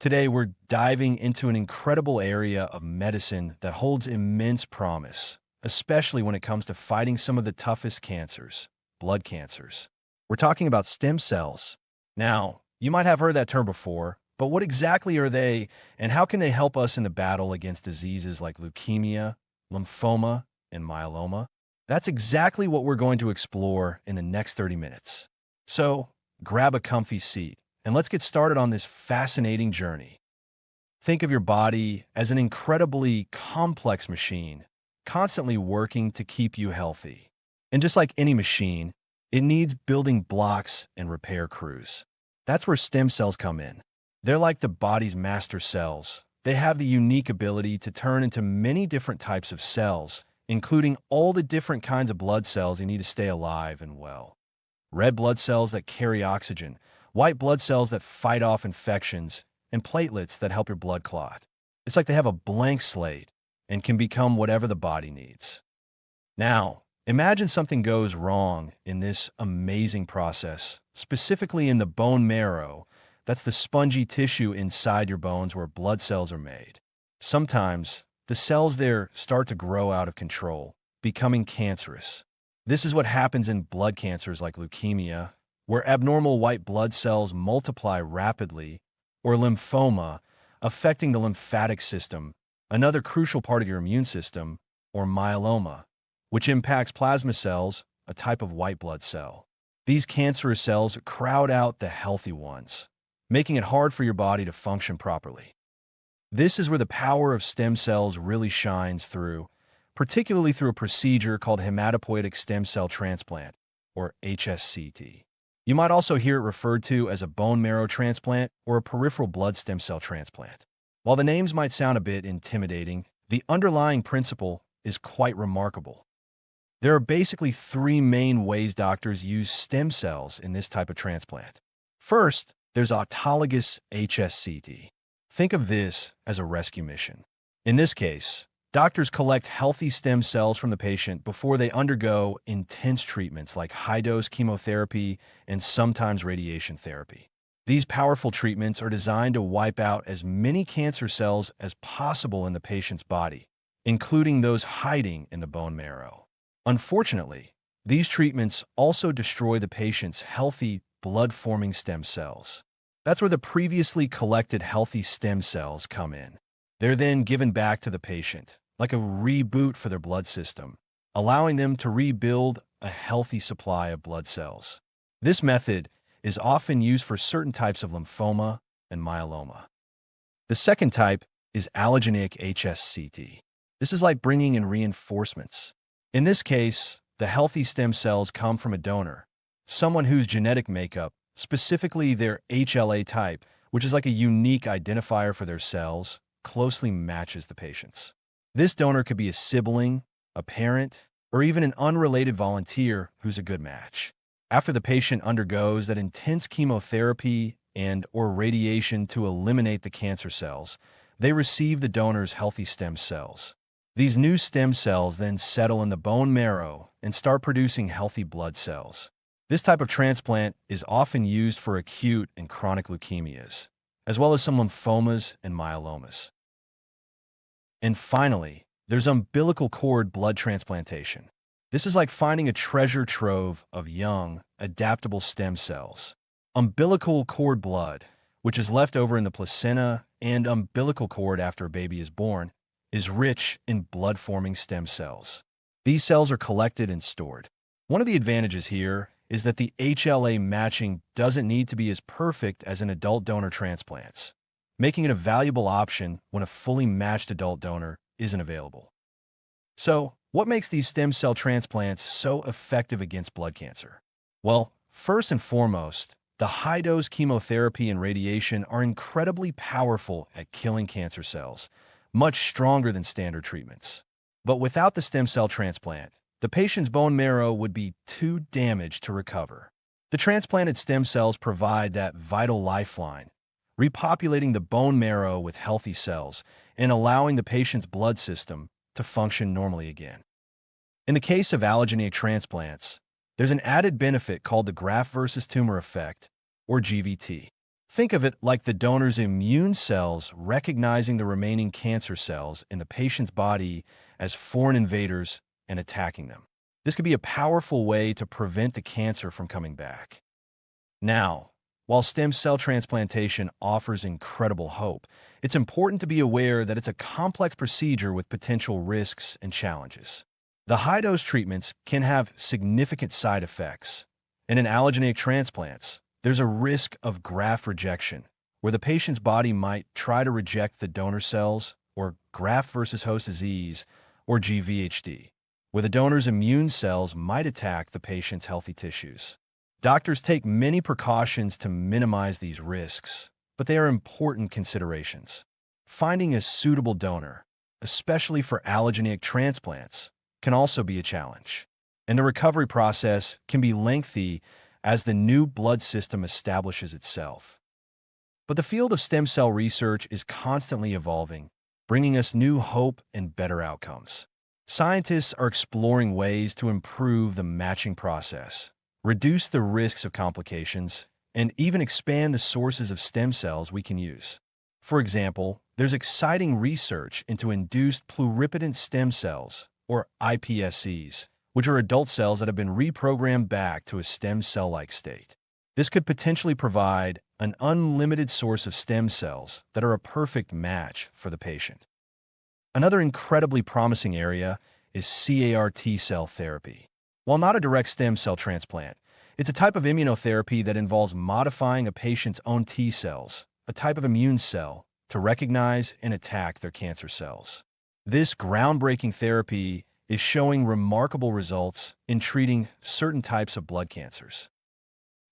Today, we're diving into an incredible area of medicine that holds immense promise, especially when it comes to fighting some of the toughest cancers, blood cancers. We're talking about stem cells. Now, you might have heard that term before, but what exactly are they, and how can they help us in the battle against diseases like leukemia, lymphoma, and myeloma? That's exactly what we're going to explore in the next 30 minutes. So, grab a comfy seat and let's get started on this fascinating journey. Think of your body as an incredibly complex machine, constantly working to keep you healthy. And just like any machine, it needs building blocks and repair crews. That's where stem cells come in. They're like the body's master cells. They have the unique ability to turn into many different types of cells, including all the different kinds of blood cells you need to stay alive and well. Red blood cells that carry oxygen, white blood cells that fight off infections, and platelets that help your blood clot. It's like they have a blank slate and can become whatever the body needs. Now, imagine something goes wrong in this amazing process, specifically in the bone marrow. That's the spongy tissue inside your bones where blood cells are made. Sometimes, the cells there start to grow out of control, becoming cancerous. This is what happens in blood cancers like leukemia, where abnormal white blood cells multiply rapidly, or lymphoma, affecting the lymphatic system, another crucial part of your immune system, or myeloma, which impacts plasma cells, a type of white blood cell. These cancerous cells crowd out the healthy ones, making it hard for your body to function properly. This is where the power of stem cells really shines through, particularly through a procedure called hematopoietic stem cell transplant, or HSCT. You might also hear it referred to as a bone marrow transplant or a peripheral blood stem cell transplant. While the names might sound a bit intimidating, the underlying principle is quite remarkable. There are basically three main ways doctors use stem cells in this type of transplant. First, there's autologous HSCT. Think of this as a rescue mission. In this case, doctors collect healthy stem cells from the patient before they undergo intense treatments like high-dose chemotherapy and sometimes radiation therapy. These powerful treatments are designed to wipe out as many cancer cells as possible in the patient's body, including those hiding in the bone marrow. Unfortunately, these treatments also destroy the patient's healthy blood-forming stem cells. That's where the previously collected healthy stem cells come in. They're then given back to the patient, like a reboot for their blood system, allowing them to rebuild a healthy supply of blood cells. This method is often used for certain types of lymphoma and myeloma. The second type is allogeneic HSCT. This is like bringing in reinforcements. In this case, the healthy stem cells come from a donor, someone whose genetic makeup, specifically their HLA type, which is like a unique identifier for their cells, closely matches the patient's. This donor could be a sibling, a parent, or even an unrelated volunteer who's a good match. After the patient undergoes that intense chemotherapy and/or radiation to eliminate the cancer cells, they receive the donor's healthy stem cells. These new stem cells then settle in the bone marrow and start producing healthy blood cells. This type of transplant is often used for acute and chronic leukemias, as well as some lymphomas and myelomas. And finally, there's umbilical cord blood transplantation. This is like finding a treasure trove of young, adaptable stem cells. Umbilical cord blood, which is left over in the placenta and umbilical cord after a baby is born, is rich in blood-forming stem cells. These cells are collected and stored. One of the advantages here is that the HLA matching doesn't need to be as perfect as in adult donor transplants, making it a valuable option when a fully matched adult donor isn't available. So, what makes these stem cell transplants so effective against blood cancer? Well, first and foremost, the high-dose chemotherapy and radiation are incredibly powerful at killing cancer cells, much stronger than standard treatments. But without the stem cell transplant, the patient's bone marrow would be too damaged to recover. The transplanted stem cells provide that vital lifeline, repopulating the bone marrow with healthy cells and allowing the patient's blood system to function normally again. In the case of allogeneic transplants, there's an added benefit called the graft versus tumor effect, or GVT. Think of it like the donor's immune cells recognizing the remaining cancer cells in the patient's body as foreign invaders and attacking them. This could be a powerful way to prevent the cancer from coming back. Now, while stem cell transplantation offers incredible hope, it's important to be aware that it's a complex procedure with potential risks and challenges. The high-dose treatments can have significant side effects, and in allogeneic transplants, there's a risk of graft rejection, where the patient's body might try to reject the donor cells, or graft versus host disease, or GVHD, where the donor's immune cells might attack the patient's healthy tissues. Doctors take many precautions to minimize these risks, but they are important considerations. Finding a suitable donor, especially for allogeneic transplants, can also be a challenge, and the recovery process can be lengthy as the new blood system establishes itself. But the field of stem cell research is constantly evolving, bringing us new hope and better outcomes. Scientists are exploring ways to improve the matching process, reduce the risks of complications, and even expand the sources of stem cells we can use. For example, there's exciting research into induced pluripotent stem cells, or iPSCs, which are adult cells that have been reprogrammed back to a stem cell-like state. This could potentially provide an unlimited source of stem cells that are a perfect match for the patient. Another incredibly promising area is CAR T-cell therapy. While not a direct stem cell transplant, it's a type of immunotherapy that involves modifying a patient's own T cells, a type of immune cell, to recognize and attack their cancer cells. This groundbreaking therapy is showing remarkable results in treating certain types of blood cancers.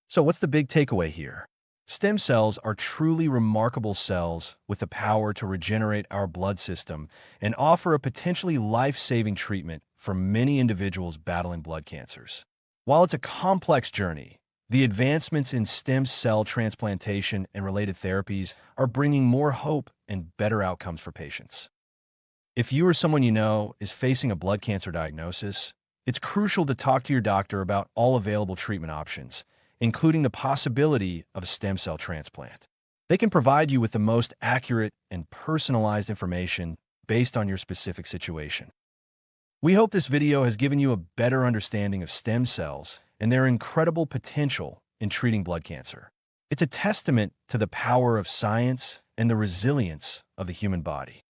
So what's the big takeaway here? Stem cells are truly remarkable cells with the power to regenerate our blood system and offer a potentially life-saving treatment for many individuals battling blood cancers. While it's a complex journey, the advancements in stem cell transplantation and related therapies are bringing more hope and better outcomes for patients. If you or someone you know is facing a blood cancer diagnosis, it's crucial to talk to your doctor about all available treatment options, including the possibility of a stem cell transplant. They can provide you with the most accurate and personalized information based on your specific situation. We hope this video has given you a better understanding of stem cells and their incredible potential in treating blood cancer. It's a testament to the power of science and the resilience of the human body.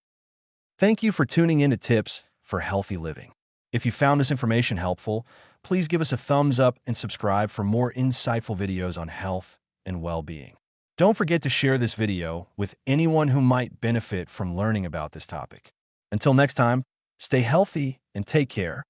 Thank you for tuning in to Tips for Healthy Living. If you found this information helpful, please give us a thumbs up and subscribe for more insightful videos on health and well-being. Don't forget to share this video with anyone who might benefit from learning about this topic. Until next time, stay healthy and take care.